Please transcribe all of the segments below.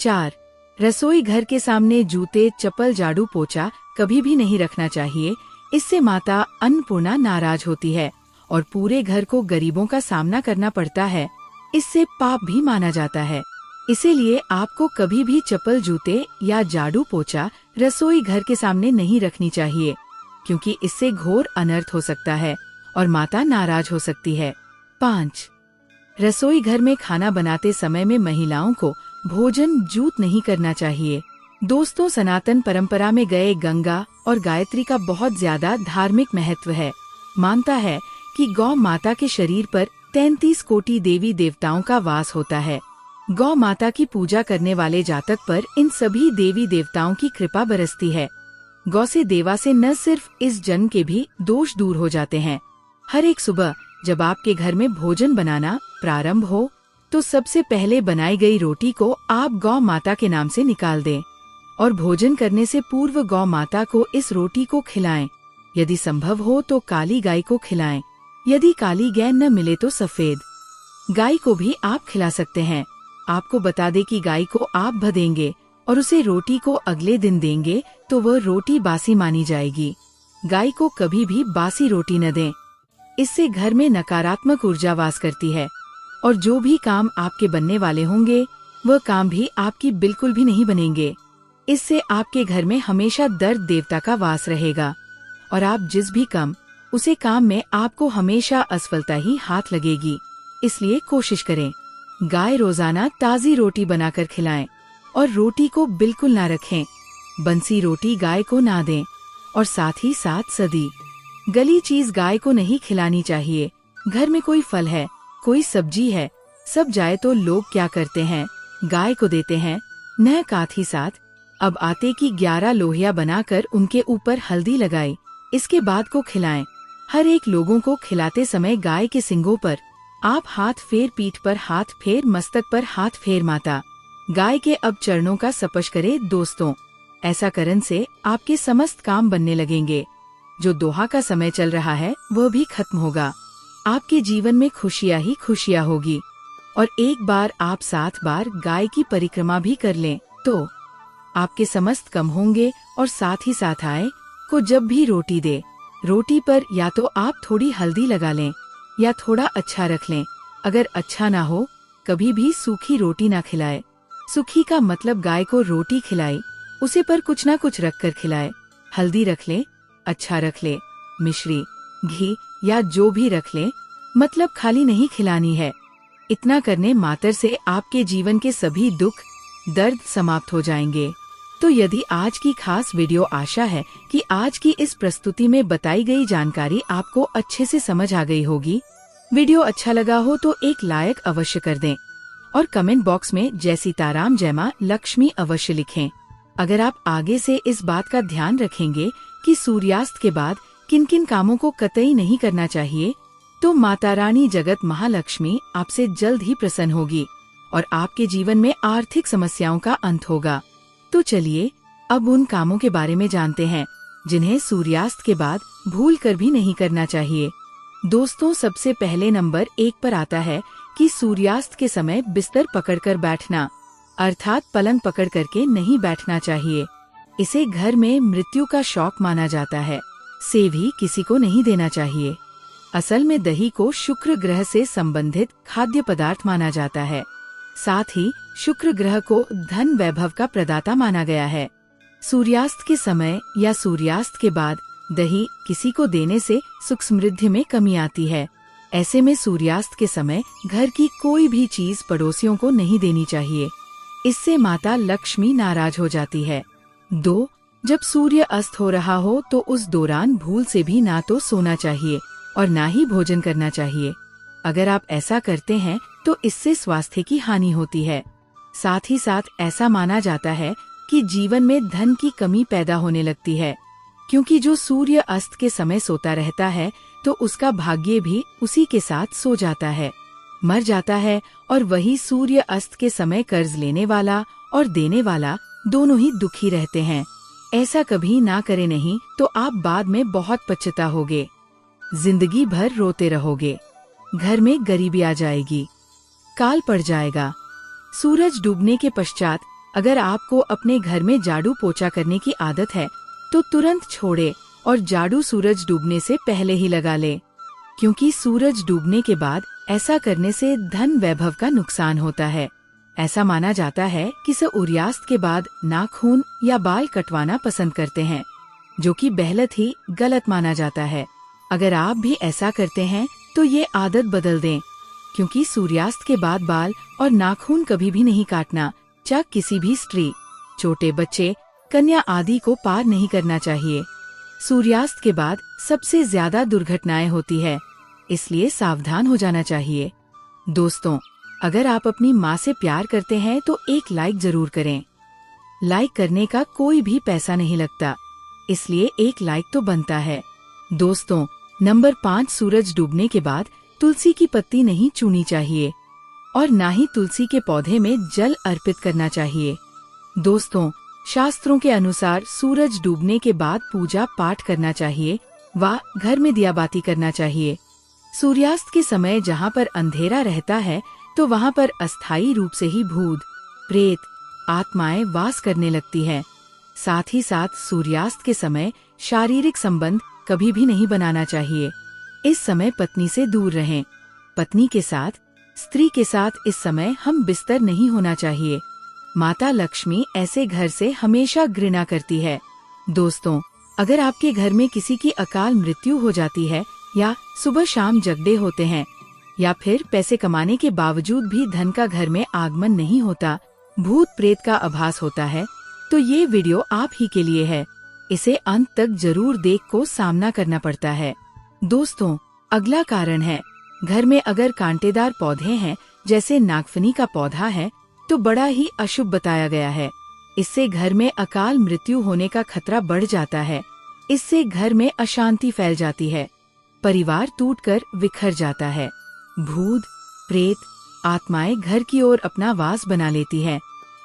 4. रसोई घर के सामने जूते, चप्पल, झाड़ू, पोछा कभी भी नहीं रखना चाहिए। इससे माता अन्नपूर्णा नाराज होती है और पूरे घर को गरीबों का सामना करना पड़ता है। इससे पाप भी माना जाता है। इसीलिए आपको कभी भी चप्पल, जूते या झाड़ू, पोछा रसोई घर के सामने नहीं रखनी चाहिए, क्योंकि इससे घोर अनर्थ हो सकता है और माता नाराज हो सकती है। 5. रसोई घर में खाना बनाते समय में महिलाओं को भोजन जूत नहीं करना चाहिए। दोस्तों, सनातन परंपरा में गए गंगा और गायत्री का बहुत ज्यादा धार्मिक महत्व है। मानता है कि गौ माता के शरीर पर 33 कोटि देवी देवताओं का वास होता है। गौ माता की पूजा करने वाले जातक पर इन सभी देवी देवताओं की कृपा बरसती है। गौ से देवा से न सिर्फ इस जन्म के भी दोष दूर हो जाते हैं। हर एक सुबह जब आपके घर में भोजन बनाना प्रारंभ हो तो सबसे पहले बनाई गई रोटी को आप गौ माता के नाम से निकाल दें और भोजन करने से पूर्व गौ माता को इस रोटी को खिलाएं। यदि संभव हो तो काली गाय को खिलाएं। यदि काली गाय न मिले तो सफेद गाय को भी आप खिला सकते हैं। आपको बता दे कि गाय को आप भदेंगे और उसे रोटी को अगले दिन देंगे तो वह रोटी बासी मानी जाएगी। गाय को कभी भी बासी रोटी न दें। इससे घर में नकारात्मक ऊर्जा वास करती है और जो भी काम आपके बनने वाले होंगे वह काम भी आपकी बिल्कुल भी नहीं बनेंगे। इससे आपके घर में हमेशा दर्द देवता का वास रहेगा और आप जिस भी उसे काम में आपको हमेशा असफलता ही हाथ लगेगी। इसलिए कोशिश करें गाय रोजाना ताज़ी रोटी बनाकर खिलाएं और रोटी को बिल्कुल ना रखें। बंसी रोटी गाय को ना दें और साथ ही साथ सदी गली चीज गाय को नहीं खिलानी चाहिए। घर में कोई फल है, कोई सब्जी है, सब जाए तो लोग क्या करते हैं, गाय को देते हैं। न काथ ही साथ अब आटे की 11 लोहिया बनाकर उनके ऊपर हल्दी लगाई, इसके बाद को खिलाएं। हर एक लोगों को खिलाते समय गाय के सिंगों पर आप हाथ फेर, पीठ पर हाथ फेर, मस्तक पर हाथ फेर। माता गाय के अब चरणों का स्पर्श करे। दोस्तों, ऐसा करने से आपके समस्त काम बनने लगेंगे। जो दोहा का समय चल रहा है वह भी खत्म होगा। आपके जीवन में खुशियाँ ही खुशियाँ होगी। और एक बार आप 7 बार गाय की परिक्रमा भी कर लें तो आपके समस्त कम होंगे। और साथ ही साथ आए को जब भी रोटी दे, रोटी पर या तो आप थोड़ी हल्दी लगा लें या थोड़ा अच्छा रख लें। अगर अच्छा ना हो कभी भी सूखी रोटी ना खिलाए। सूखी का मतलब गाय को रोटी खिलाई, उसे पर कुछ ना कुछ रख कर खिलाए। हल्दी रख ले, अच्छा रख ले, मिश्री, घी या जो भी रख ले, मतलब खाली नहीं खिलानी है। इतना करने मात्र से आपके जीवन के सभी दुख दर्द समाप्त हो जाएंगे। तो यदि आज की खास वीडियो, आशा है कि आज की इस प्रस्तुति में बताई गई जानकारी आपको अच्छे से समझ आ गई होगी। वीडियो अच्छा लगा हो तो एक लाइक अवश्य कर दें और कमेंट बॉक्स में जय सीताराम, जय मां लक्ष्मी अवश्य लिखें। अगर आप आगे से इस बात का ध्यान रखेंगे कि सूर्यास्त के बाद किन किन कामों को कतई नहीं करना चाहिए, तो माता रानी जगत महालक्ष्मी आपसे जल्द ही प्रसन्न होगी और आपके जीवन में आर्थिक समस्याओं का अंत होगा। तो चलिए अब उन कामों के बारे में जानते हैं जिन्हें सूर्यास्त के बाद भूल कर भी नहीं करना चाहिए। दोस्तों, सबसे पहले नंबर 1 पर आता है कि सूर्यास्त के समय बिस्तर पकड़कर बैठना, अर्थात पलंग पकड़ करके नहीं बैठना चाहिए। इसे घर में मृत्यु का शौक माना जाता है। सेव भी किसी को नहीं देना चाहिए। असल में दही को शुक्र ग्रह से संबंधित खाद्य पदार्थ माना जाता है। साथ ही शुक्र ग्रह को धन वैभव का प्रदाता माना गया है। सूर्यास्त के समय या सूर्यास्त के बाद दही किसी को देने से सुख समृद्धि में कमी आती है। ऐसे में सूर्यास्त के समय घर की कोई भी चीज पड़ोसियों को नहीं देनी चाहिए। इससे माता लक्ष्मी नाराज हो जाती है। 2. जब सूर्य अस्त हो रहा हो तो उस दौरान भूल से भी ना तो सोना चाहिए और ना ही भोजन करना चाहिए। अगर आप ऐसा करते हैं तो इससे स्वास्थ्य की हानि होती है। साथ ही साथ ऐसा माना जाता है कि जीवन में धन की कमी पैदा होने लगती है, क्योंकि जो सूर्य अस्त के समय सोता रहता है तो उसका भाग्य भी उसी के साथ सो जाता है, मर जाता है। और वही सूर्य अस्त के समय कर्ज लेने वाला और देने वाला दोनों ही दुखी रहते हैं। ऐसा कभी ना करे, नहीं तो आप बाद में बहुत पछताओगे, जिंदगी भर रोते रहोगे, घर में गरीबी आ जाएगी, काल पड़ जाएगा। सूरज डूबने के पश्चात अगर आपको अपने घर में झाड़ू पोछा करने की आदत है तो तुरंत छोड़े और झाड़ू सूरज डूबने से पहले ही लगा ले, क्योंकि सूरज डूबने के बाद ऐसा करने से धन वैभव का नुकसान होता है। ऐसा माना जाता है कि सूर्यास्त के बाद नाखून या बाल कटवाना पसंद करते हैं, जो कि बेहद ही गलत माना जाता है। अगर आप भी ऐसा करते हैं तो ये आदत बदल दें, क्योंकि सूर्यास्त के बाद बाल और नाखून कभी भी नहीं काटना, चाहे किसी भी स्त्री, छोटे बच्चे, कन्या आदि को पार नहीं करना चाहिए। सूर्यास्त के बाद सबसे ज्यादा दुर्घटनाएं होती है, इसलिए सावधान हो जाना चाहिए। दोस्तों, अगर आप अपनी माँ से प्यार करते हैं तो एक लाइक जरूर करें। लाइक करने का कोई भी पैसा नहीं लगता, इसलिए एक लाइक तो बनता है। दोस्तों, नंबर 5, सूरज डूबने के बाद तुलसी की पत्ती नहीं चूनी चाहिए और ना ही तुलसी के पौधे में जल अर्पित करना चाहिए। दोस्तों, शास्त्रों के अनुसार सूरज डूबने के बाद पूजा पाठ करना चाहिए व घर में दिया बाती करना चाहिए। सूर्यास्त के समय जहाँ पर अंधेरा रहता है तो वहाँ पर अस्थायी रूप से ही भूत, प्रेत, आत्माएं वास करने लगती है। साथ ही साथ सूर्यास्त के समय शारीरिक संबंध कभी भी नहीं बनाना चाहिए। इस समय पत्नी से दूर रहें। पत्नी के साथ, स्त्री के साथ इस समय हम बिस्तर नहीं होना चाहिए। माता लक्ष्मी ऐसे घर से हमेशा घृणा करती है। दोस्तों, अगर आपके घर में किसी की अकाल मृत्यु हो जाती है या सुबह शाम झगड़े होते हैं या फिर पैसे कमाने के बावजूद भी धन का घर में आगमन नहीं होता, भूत प्रेत का आभास होता है, तो ये वीडियो आप ही के लिए है। इसे अंत तक जरूर देख को सामना करना पड़ता है। दोस्तों, अगला कारण है, घर में अगर कांटेदार पौधे हैं, जैसे नागफनी का पौधा है, तो बड़ा ही अशुभ बताया गया है। इससे घर में अकाल मृत्यु होने का खतरा बढ़ जाता है। इससे घर में अशांति फैल जाती है, परिवार टूटकर बिखर जाता है। भूत, प्रेत, आत्माएं घर की ओर अपना वास बना लेती है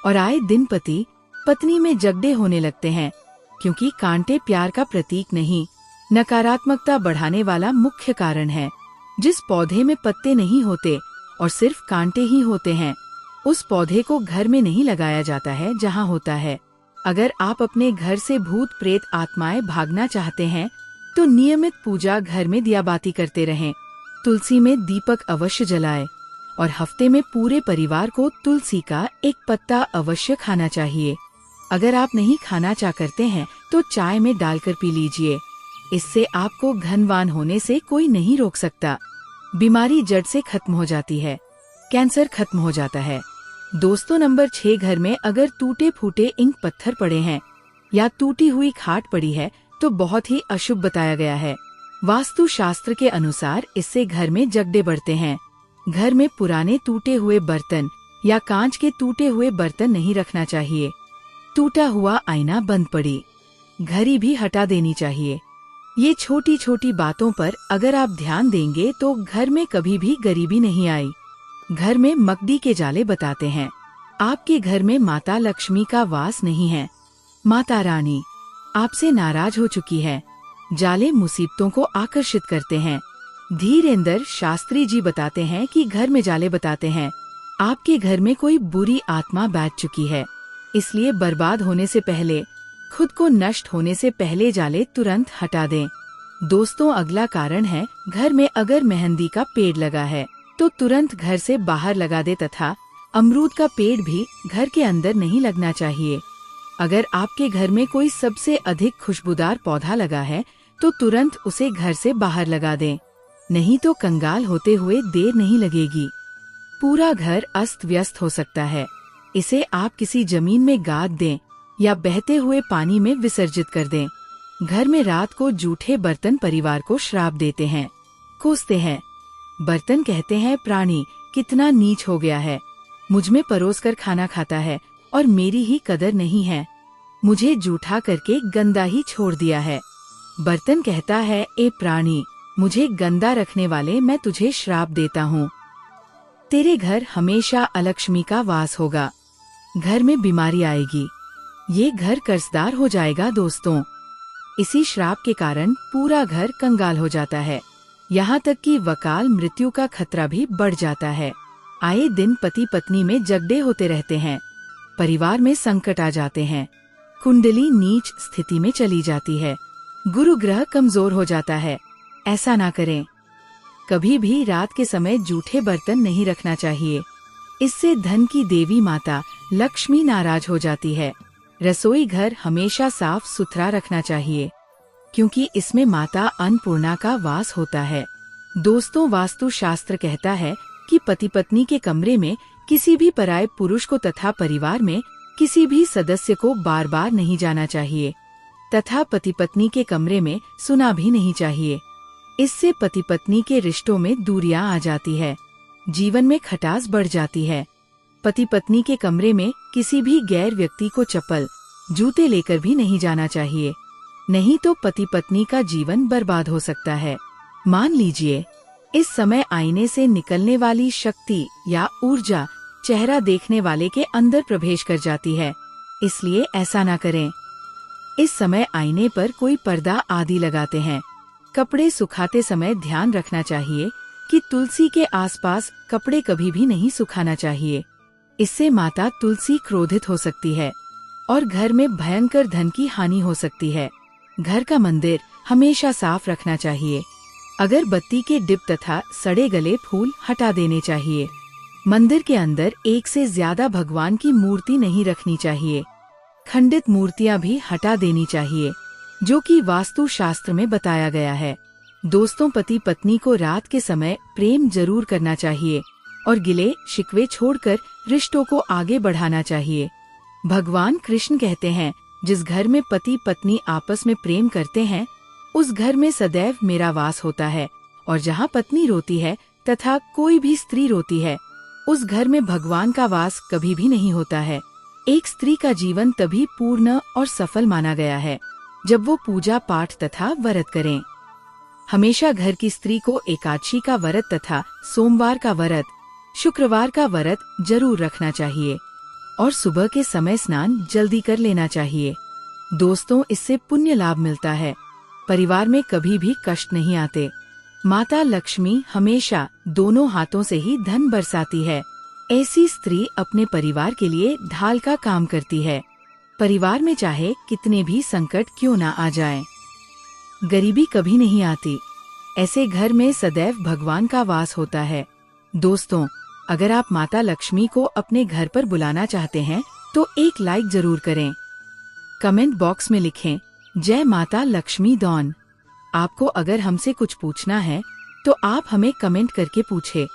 और आए दिन पति पत्नी में झगड़े होने लगते हैं, क्योंकि कांटे प्यार का प्रतीक नहीं, नकारात्मकता बढ़ाने वाला मुख्य कारण है। जिस पौधे में पत्ते नहीं होते और सिर्फ कांटे ही होते हैं, उस पौधे को घर में नहीं लगाया जाता है जहाँ होता है। अगर आप अपने घर से भूत प्रेत आत्माएं भागना चाहते हैं तो नियमित पूजा घर में दिया बाती करते रहें। तुलसी में दीपक अवश्य जलाएं और हफ्ते में पूरे परिवार को तुलसी का एक पत्ता अवश्य खाना चाहिए। अगर आप नहीं खाना चाह करते हैं तो चाय में डालकर पी लीजिए। इससे आपको धनवान होने से कोई नहीं रोक सकता। बीमारी जड़ से खत्म हो जाती है, कैंसर खत्म हो जाता है। दोस्तों, नंबर 6, घर में अगर टूटे फूटे ईंट पत्थर पड़े हैं या टूटी हुई खाट पड़ी है तो बहुत ही अशुभ बताया गया है। वास्तु शास्त्र के अनुसार इससे घर में झगड़े बढ़ते हैं। घर में पुराने टूटे हुए बर्तन या कांच के टूटे हुए बर्तन नहीं रखना चाहिए। टूटा हुआ आईना, बंद पड़ी घड़ी भी हटा देनी चाहिए। ये छोटी छोटी बातों पर अगर आप ध्यान देंगे तो घर में कभी भी गरीबी नहीं आई। घर में मकड़ी के जाले बताते हैं आपके घर में माता लक्ष्मी का वास नहीं है। माता रानी आपसे नाराज हो चुकी है। जाले मुसीबतों को आकर्षित करते हैं। धीरेंद्र शास्त्री जी बताते हैं कि घर में जाले बताते हैं आपके घर में कोई बुरी आत्मा बैठ चुकी है, इसलिए बर्बाद होने से पहले, खुद को नष्ट होने से पहले जाले तुरंत हटा दें। दोस्तों, अगला कारण है, घर में अगर मेहंदी का पेड़ लगा है तो तुरंत घर से बाहर लगा दे तथा अमरूद का पेड़ भी घर के अंदर नहीं लगना चाहिए। अगर आपके घर में कोई सबसे अधिक खुशबूदार पौधा लगा है तो तुरंत उसे घर से बाहर लगा दें, नहीं तो कंगाल होते हुए देर नहीं लगेगी। पूरा घर अस्त व्यस्त हो सकता है। इसे आप किसी जमीन में गाड़ दें या बहते हुए पानी में विसर्जित कर दें। घर में रात को जूठे बर्तन परिवार को श्राप देते हैं, कोसते हैं। बर्तन कहते हैं प्राणी कितना नीच हो गया है, मुझ में परोस कर खाना खाता है और मेरी ही कदर नहीं है, मुझे जूठा करके गंदा ही छोड़ दिया है। बर्तन कहता है, ए प्राणी, मुझे गंदा रखने वाले, मैं तुझे श्राप देता हूँ। तेरे घर हमेशा अलक्ष्मी का वास होगा, घर में बीमारी आएगी, ये घर कर्जदार हो जाएगा। दोस्तों, इसी श्राप के कारण पूरा घर कंगाल हो जाता है, यहाँ तक कि वकाल मृत्यु का खतरा भी बढ़ जाता है। आए दिन पति पत्नी में झगड़े होते रहते हैं, परिवार में संकट आ जाते हैं, कुंडली नीच स्थिति में चली जाती है, गुरु ग्रह कमजोर हो जाता है। ऐसा ना करें। कभी भी रात के समय जूठे बर्तन नहीं रखना चाहिए, इससे धन की देवी माता लक्ष्मी नाराज हो जाती है। रसोई घर हमेशा साफ सुथरा रखना चाहिए, क्योंकि इसमें माता अन्नपूर्णा का वास होता है। दोस्तों, वास्तु शास्त्र कहता है कि पति पत्नी के कमरे में किसी भी पराये पुरुष को तथा परिवार में किसी भी सदस्य को बार बार नहीं जाना चाहिए, तथा पति पत्नी के कमरे में सोना भी नहीं चाहिए। इससे पति पत्नी के रिश्तों में दूरियां आ जाती है, जीवन में खटास बढ़ जाती है। पति पत्नी के कमरे में किसी भी गैर व्यक्ति को चप्पल जूते लेकर भी नहीं जाना चाहिए, नहीं तो पति पत्नी का जीवन बर्बाद हो सकता है। मान लीजिए इस समय आईने से निकलने वाली शक्ति या ऊर्जा चेहरा देखने वाले के अंदर प्रवेश कर जाती है, इसलिए ऐसा ना करें। इस समय आईने पर कोई पर्दा आदि लगाते हैं। कपड़े सुखाते समय ध्यान रखना चाहिए कि तुलसी के आसपास कपड़े कभी भी नहीं सुखाना चाहिए, इससे माता तुलसी क्रोधित हो सकती है और घर में भयंकर धन की हानि हो सकती है। घर का मंदिर हमेशा साफ रखना चाहिए। अगरबत्ती के डिब तथा सड़े गले फूल हटा देने चाहिए। मंदिर के अंदर एक से ज्यादा भगवान की मूर्ति नहीं रखनी चाहिए। खंडित मूर्तियां भी हटा देनी चाहिए, जो कि वास्तु शास्त्र में बताया गया है। दोस्तों, पति पत्नी को रात के समय प्रेम जरूर करना चाहिए और गिले शिकवे छोड़कर रिश्तों को आगे बढ़ाना चाहिए। भगवान कृष्ण कहते हैं, जिस घर में पति पत्नी आपस में प्रेम करते हैं, उस घर में सदैव मेरा वास होता है, और जहाँ पत्नी रोती है तथा कोई भी स्त्री रोती है, उस घर में भगवान का वास कभी भी नहीं होता है। एक स्त्री का जीवन तभी पूर्ण और सफल माना गया है जब वो पूजा पाठ तथा व्रत करें। हमेशा घर की स्त्री को एकादशी का व्रत तथा सोमवार का व्रत, शुक्रवार का व्रत जरूर रखना चाहिए और सुबह के समय स्नान जल्दी कर लेना चाहिए। दोस्तों, इससे पुण्य लाभ मिलता है, परिवार में कभी भी कष्ट नहीं आते। माता लक्ष्मी हमेशा दोनों हाथों से ही धन बरसाती है। ऐसी स्त्री अपने परिवार के लिए ढाल का काम करती है। परिवार में चाहे कितने भी संकट क्यों ना आ जाएं, गरीबी कभी नहीं आती। ऐसे घर में सदैव भगवान का वास होता है। दोस्तों, अगर आप माता लक्ष्मी को अपने घर पर बुलाना चाहते हैं तो एक लाइक जरूर करें। कमेंट बॉक्स में लिखें, जय माता लक्ष्मी दौन। आपको अगर हमसे कुछ पूछना है तो आप हमें कमेंट करके पूछे।